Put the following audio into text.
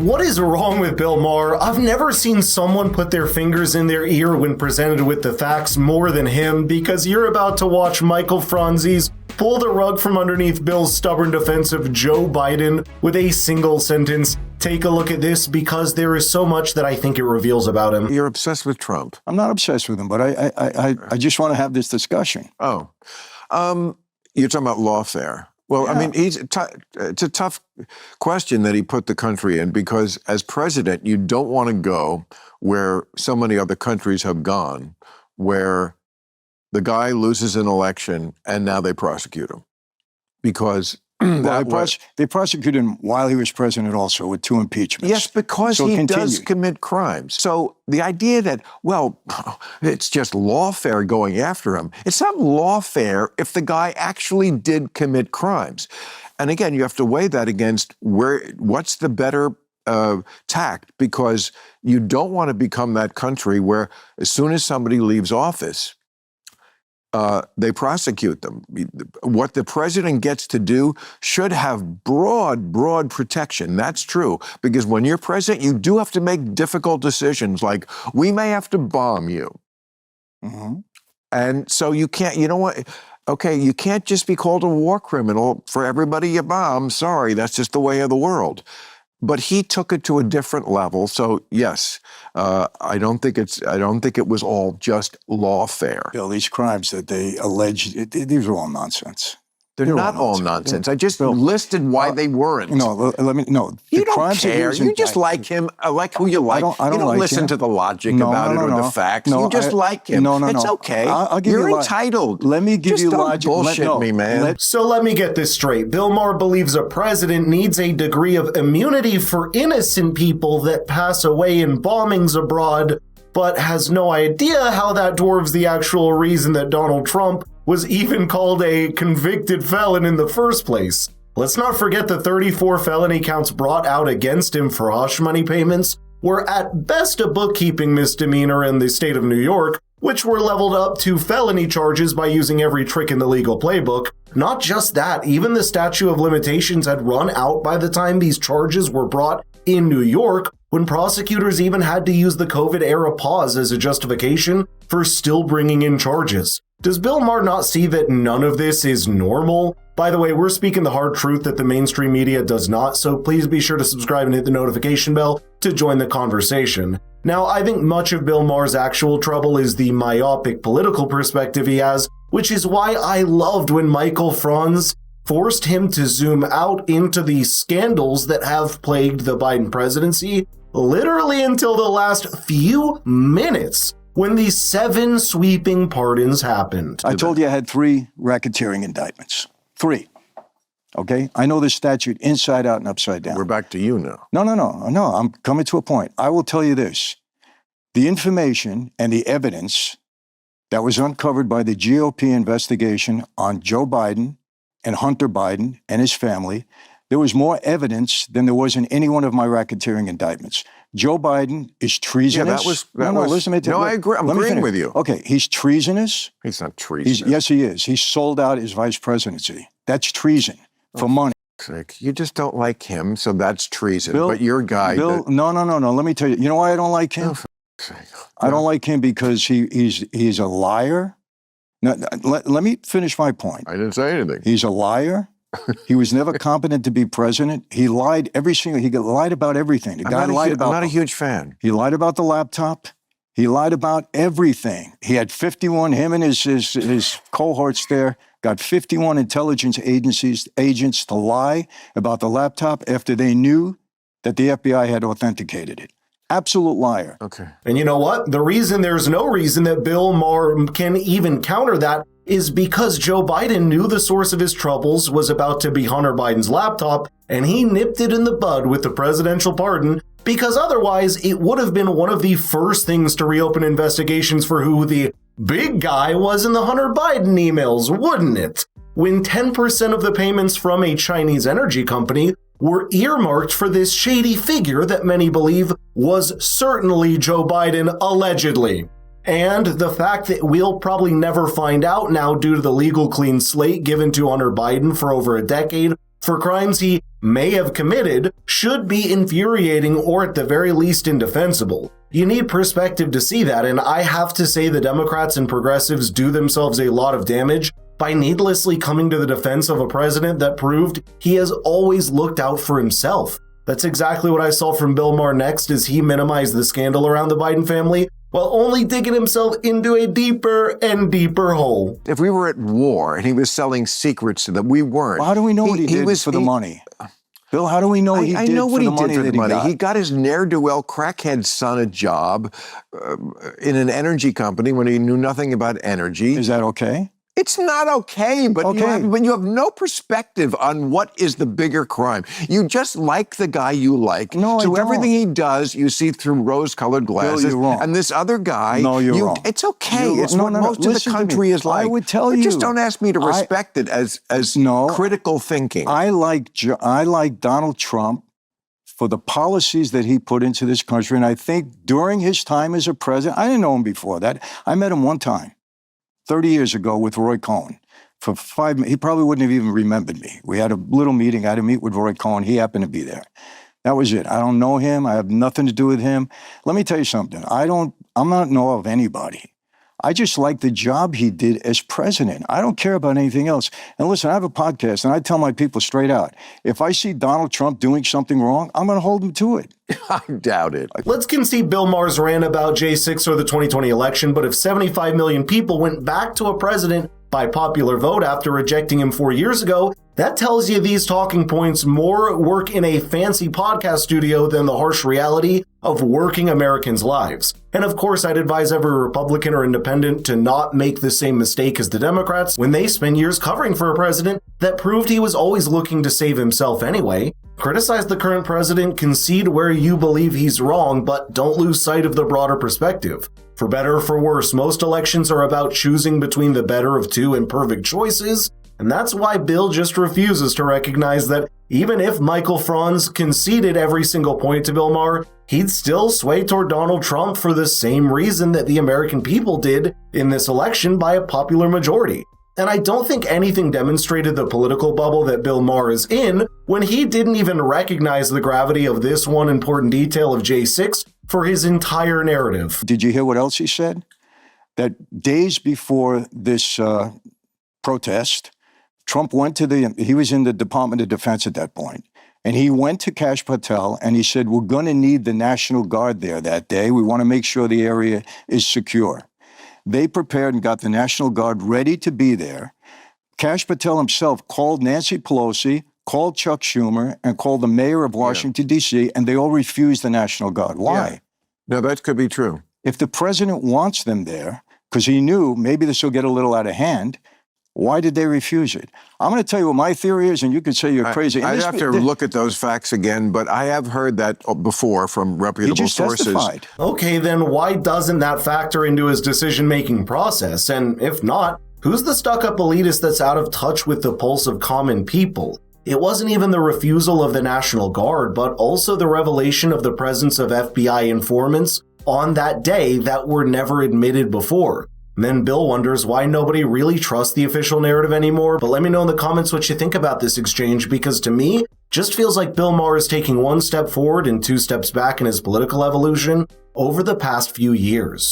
What is wrong with Bill Maher? I've never seen someone put their fingers in their ear when presented with the facts more than him, because you're about to watch Michael Franzese pull the rug from underneath Bill's stubborn defense of Joe Biden with a single sentence. Take a look at this, because there is so much that I think it reveals about him. You're obsessed with Trump. I'm not obsessed with him, but I just want to have this discussion. Oh, you're talking about lawfare. Well, yeah. I mean, it's a tough question that he put the country in, because as president, you don't want to go where so many other countries have gone, where the guy loses an election and now they prosecute him. Because they prosecuted him while he was president also with 2 impeachments. Yes, because he does commit crimes. So the idea that, well, it's just lawfare going after him, it's not lawfare if the guy actually did commit crimes. And again, you have to weigh that against what's the better tact, because you don't want to become that country where as soon as somebody leaves office, they prosecute them. What the president gets to do should have broad protection. That's true. Because when you're president, you do have to make difficult decisions, like we may have to bomb you. Mm-hmm. And so you can't, you know what? Okay, you can't just be called a war criminal for everybody you bomb. Sorry, that's just the way of the world. But he took it to a different level. So yes, I don't think it was all just lawfare. Bill, these crimes that they allege, these are all nonsense. They're not all nonsense. I just listed why they weren't. No, You don't care. You just like him. I like who you like. I don't like listen him. to the logic about it or the facts. You just like him. It's okay. I'll give You're you entitled. Let me give you logic. Just don't bullshit me, man. So let me get this straight. Bill Maher believes a president needs a degree of immunity for innocent people that pass away in bombings abroad, but has no idea how that dwarfs the actual reason that Donald Trump was even called a convicted felon in the first place. Let's not forget the 34 felony counts brought out against him for hush money payments were at best a bookkeeping misdemeanor in the state of New York, which were leveled up to felony charges by using every trick in the legal playbook. Not just that, even the statute of limitations had run out by the time these charges were brought in New York, when prosecutors even had to use the COVID-era pause as a justification for still bringing in charges. Does Bill Maher not see that none of this is normal? By the way, we're speaking the hard truth that the mainstream media does not, so please be sure to subscribe and hit the notification bell to join the conversation. Now, I think much of Bill Maher's actual trouble is the myopic political perspective he has, which is why I loved when Michael Franzese forced him to zoom out into the scandals that have plagued the Biden presidency, literally until the last few minutes when the 7 sweeping pardons happened. I told you I had 3 racketeering indictments. 3. Okay? I know the statute inside out and upside down. We're back to you now. No. I'm coming to a point. I will tell you this. The information and the evidence that was uncovered by the GOP investigation on Joe Biden and Hunter Biden and his family, there was more evidence than there was in any one of my racketeering indictments. Joe Biden is treasonous. Yeah, listen to me. No, I agree. I'm agreeing with you. Okay, he's treasonous. He's not treasonous. Yes, he is. He sold out his vice presidency. That's treason for money. You just don't like him, so that's treason. Bill, but your guy... Bill, no. Let me tell you. You know why I don't like him? I don't like him because he's a liar. No, let me finish my point. I didn't say anything. He's a liar. He was never competent to be president. He lied he lied about everything. The guy lied about... I'm not a huge fan. He lied about the laptop. He lied about everything. He had 51, him and his cohorts there, got 51 intelligence agents to lie about the laptop after they knew that the FBI had authenticated it. Absolute liar. Okay. And you know what? The reason there's no reason that Bill Maher can even counter that is because Joe Biden knew the source of his troubles was about to be Hunter Biden's laptop, and he nipped it in the bud with the presidential pardon, because otherwise it would have been one of the first things to reopen investigations for who the big guy was in the Hunter Biden emails, wouldn't it? When 10% of the payments from a Chinese energy company were earmarked for this shady figure that many believe was certainly Joe Biden, allegedly. And the fact that we'll probably never find out now due to the legal clean slate given to Hunter Biden for over a decade for crimes he may have committed should be infuriating or at the very least indefensible. You need perspective to see that, and I have to say the Democrats and progressives do themselves a lot of damage by needlessly coming to the defense of a president that proved he has always looked out for himself. That's exactly what I saw from Bill Maher next, as he minimized the scandal around the Biden family while only digging himself into a deeper and deeper hole. If we were at war and he was selling secrets to them, we weren't. Well, how do we know what he did for the money? Bill, how do we know what he did for the money that he got? He got his ne'er-do-well crackhead son a job in an energy company when he knew nothing about energy. Is that okay? It's not okay, but you have no perspective on what is the bigger crime. You just like the guy you like. No, so I don't. Everything he does, you see through rose-colored glasses. Bill, you're wrong. And this other guy, no, you're wrong. It's okay. You're It's what most of the country is like. I would tell you. Just don't ask me to respect it as critical thinking. I like Donald Trump for the policies that he put into this country, and I think during his time as a president, I didn't know him before that. I met him one time. 30 years ago with Roy Cohn. For 5 minutes, he probably wouldn't have even remembered me. We had a little meeting. I had to meet with Roy Cohn. He happened to be there. That was it. I don't know him. I have nothing to do with him. Let me tell you something. I'm not in awe of anybody. I just like the job he did as president. I don't care about anything else. And listen, I have a podcast, and I tell my people straight out, if I see Donald Trump doing something wrong, I'm going to hold him to it. I doubt it. Let's concede Bill Maher's rant about J6 or the 2020 election, but if 75 million people went back to a president by popular vote after rejecting him 4 years ago, that tells you these talking points more work in a fancy podcast studio than the harsh reality of working Americans' lives. And of course, I'd advise every Republican or independent to not make the same mistake as the Democrats when they spend years covering for a president that proved he was always looking to save himself anyway. Criticize the current president, concede where you believe he's wrong, but don't lose sight of the broader perspective. For better or for worse, most elections are about choosing between the better of two imperfect choices, and that's why Bill just refuses to recognize that even if Michael Franzese conceded every single point to Bill Maher, he'd still sway toward Donald Trump for the same reason that the American people did in this election by a popular majority. And I don't think anything demonstrated the political bubble that Bill Maher is in when he didn't even recognize the gravity of this one important detail of J6 for his entire narrative. Did you hear what else he said? That days before this protest, Trump he was in the Department of Defense at that point, and he went to Kash Patel and he said, we're going to need the National Guard there that day. We want to make sure the area is secure. They prepared and got the National Guard ready to be there. Kash Patel himself called Nancy Pelosi, called Chuck Schumer, and called the mayor of Washington, D.C., and they all refused the National Guard. Why? Yeah. No, that could be true. If the president wants them there, because he knew maybe this will get a little out of hand, why did they refuse it? I'm going to tell you what my theory is, and you can say you're crazy. I'd have to look at those facts again, but I have heard that before from reputable sources. Testified. Okay, then why doesn't that factor into his decision-making process? And if not, who's the stuck-up elitist that's out of touch with the pulse of common people? It wasn't even the refusal of the National Guard, but also the revelation of the presence of FBI informants on that day that were never admitted before. And then Bill wonders why nobody really trusts the official narrative anymore. But let me know in the comments what you think about this exchange, because to me, just feels like Bill Maher is taking one step forward and two steps back in his political evolution over the past few years.